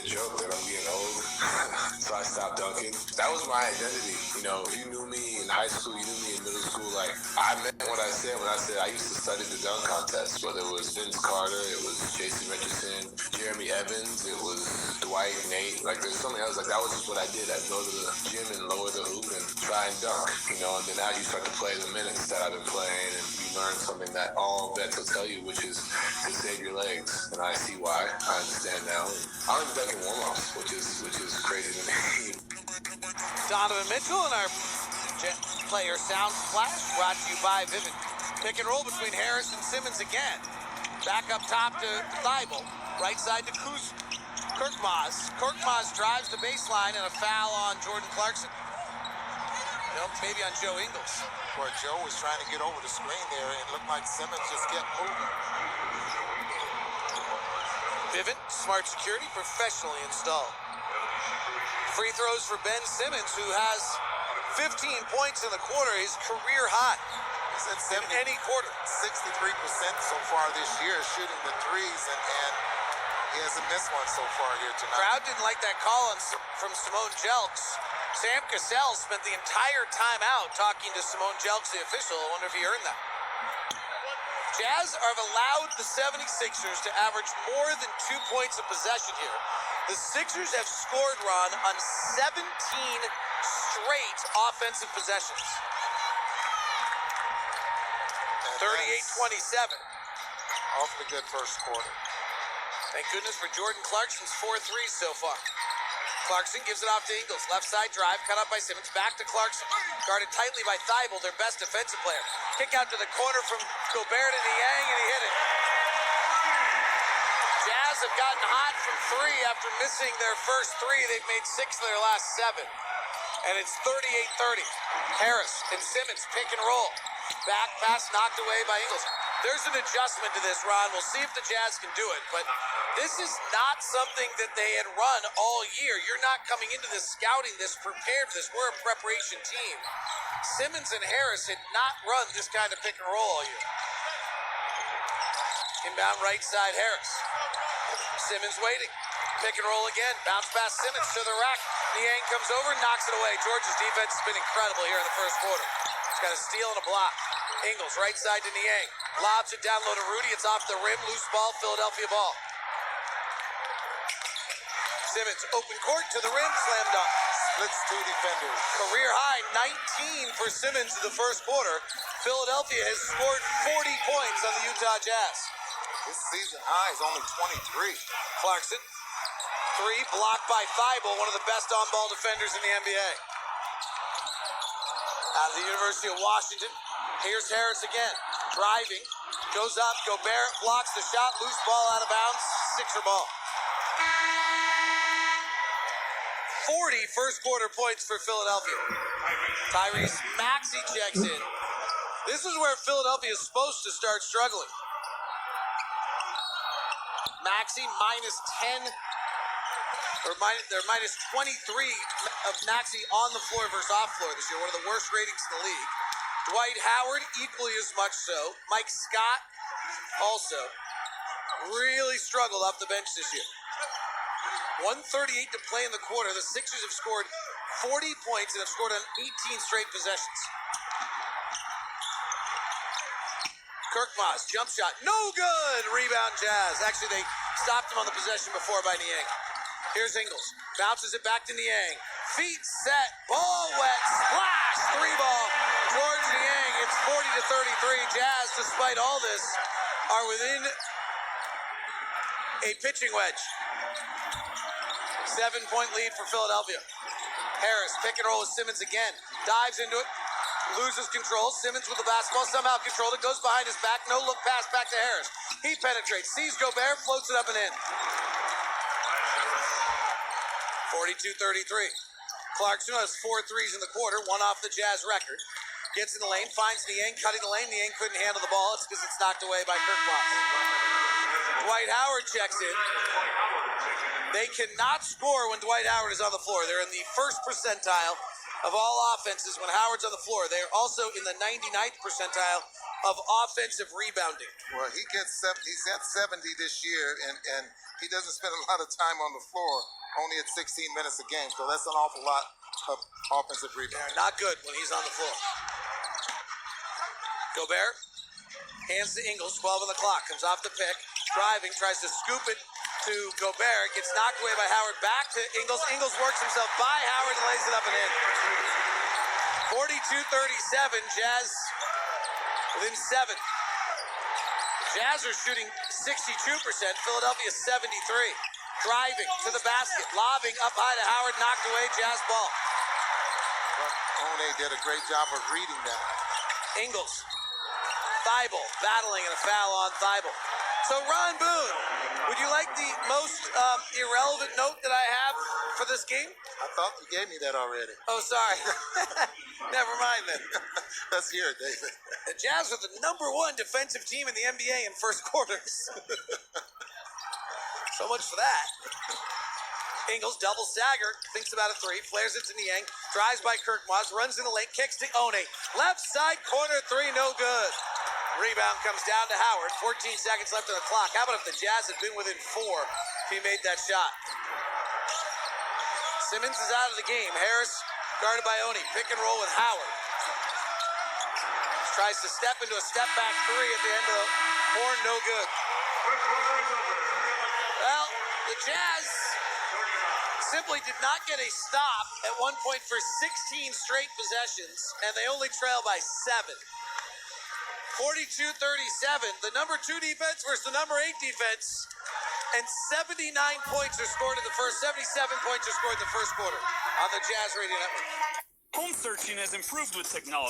joke that I'm getting old, so I stopped dunking. That was my identity. You know, you knew me in high school, you knew me in middle school. Like, I meant what I said when I said I used to study the dunk contest, whether it was Vince Carter, it was Jason Richardson, Jeremy Evans, it was Dwight, Nate. Like, there's something else. Like, that was just what I did. I'd go to the gym and lower the hoop and try and dunk, you know, and then as you start to play the minutes that I've been playing, and you learn something that all vets will tell you, which is to save your legs. And I see why. I understand now. I don't even dunk in warm-ups, which is crazy to me. Donovan Mitchell and our player sound splash brought to you by Vivint. Pick and roll between Harris and Simmons again. Back up top to Thibault. Right side to Korkmaz. Korkmaz drives the baseline and a foul on Jordan Clarkson. Nope, maybe on Joe Ingles. Where Joe was trying to get over the screen there, and it looked like Simmons just kept moving. Vivint, smart security, professionally installed. Free throws for Ben Simmons, who has 15 points in the quarter, his career high. He's at 70, in any quarter. 63% so far this year, shooting the threes, and he hasn't missed one so far here tonight. Crowd didn't like that call from Simone Jelks. Sam Cassell spent the entire time out talking to Simone Jelks, the official. I wonder if he earned that. Jazz have allowed the 76ers to average more than 2 points a possession here. The Sixers have scored, Ron, on 17 straight offensive possessions. 38-27. Awfully good first quarter. Thank goodness for Jordan Clarkson's 4 threes so far. Clarkson gives it off to Ingles. Left side drive, cut up by Simmons. Back to Clarkson. Guarded tightly by Thibault, their best defensive player. Kick out to the corner from Gobert to Niang, and he hit it. Jazz have gotten hot from three after missing their first three. They've made 6 of their last 7. And it's 38-30. Harris and Simmons pick and roll. Back pass knocked away by Ingles. There's an adjustment to this, Ron. We'll see if the Jazz can do it. But this is not something that they had run all year. You're not coming into this scouting this, prepared for this. We're a preparation team. Simmons and Harris had not run this kind of pick and roll all year. Inbound right side, Harris. Simmons waiting. Pick and roll again. Bounce pass Simmons to the rack. Niang comes over, knocks it away. Georgia's defense has been incredible here in the first quarter. He's got a steal and a block. Ingles, right side to Niang. Lobs it down low to Rudy. It's off the rim. Loose ball, Philadelphia ball. Simmons, open court to the rim. Slam dunk. Splits 2 defenders. Career high, 19 for Simmons in the first quarter. Philadelphia has scored 40 points on the Utah Jazz. This season high is only 23. Clarkson. 3 blocked by Thibault, one of the best on-ball defenders in the NBA. Out of the University of Washington, here's Harris again. Driving, goes up, Gobert blocks the shot, loose ball out of bounds, Sixer ball. 40 first quarter points for Philadelphia. Tyrese Maxey checks in. This is where Philadelphia is supposed to start struggling. Maxey minus 10. They're minus 23 of Maxey on the floor versus off floor this year. One of the worst ratings in the league. Dwight Howard, equally as much so. Mike Scott, also. Really struggled off the bench this year. 1:38 to play in the quarter. The Sixers have scored 40 points and have scored on 18 straight possessions. Korkmaz, jump shot, no good! Rebound Jazz. Actually, they stopped him on the possession before by Niang. Here's Ingles. Bounces it back to Niang. Feet set. Ball wet. Splash. 3 ball. George Niang. It's 40-33. Jazz, despite all this, are within a pitching wedge. 7-point lead for Philadelphia. Harris, pick and roll with Simmons again. Dives into it. Loses control. Simmons with the basketball. Somehow controlled it. Goes behind his back. No look pass back to Harris. He penetrates. Sees Gobert. Floats it up and in. 42-33. Clarkson has 4 threes in the quarter, 1 off the Jazz record. Gets in the lane, finds Niang, cutting the lane. Niang couldn't handle the ball. It's because it's knocked away by Korkmaz. Dwight Howard checks in. They cannot score when Dwight Howard is on the floor. They're in the first percentile of all offenses when Howard's on the floor. They are also in the 99th percentile of offensive rebounding. Well, he's at 70 this year, and he doesn't spend a lot of time on the floor, only at 16 minutes a game. So that's an awful lot of offensive rebounding. They're not good when he's on the floor. Gobert hands to Ingles, 12 on the clock, comes off the pick, driving, tries to scoop it to Gobert, gets knocked away by Howard, back to Ingles. Ingles works himself by Howard and lays it up and in. 42-37, Jazz within 7. The Jazz are shooting 62%, Philadelphia 73. Driving to the basket, lobbing up high to Howard, knocked away, Jazz ball. But One did a great job of reading that. Ingles, Thibault battling and a foul on Thibault. So Ron Boone, would you like the most irrelevant note that I have for this game? I thought you gave me that already. Oh, sorry. Never mind then. Let's hear it, David. The Jazz are the #1 defensive team in the NBA in first quarters. So much for that. Ingles double stagger, thinks about a three, flares it to Niang, drives by Kirkmaz, runs in the lane, kicks to One. Left side corner three, no good. Rebound comes down to Howard. 14 seconds left on the clock. How about if the Jazz had been within 4 if he made that shot? Simmons is out of the game. Harris guarded by One. Pick and roll with Howard. Tries to step into a step back three at the end of the horn, no good. Well, the Jazz simply did not get a stop at one point for 16 straight possessions, and they only trail by 7. 42-37, the #2 defense versus the #8 defense, and 79 points are scored in the first, 77 points are scored in the first quarter on the Jazz Radio Network. Home searching has improved with technology.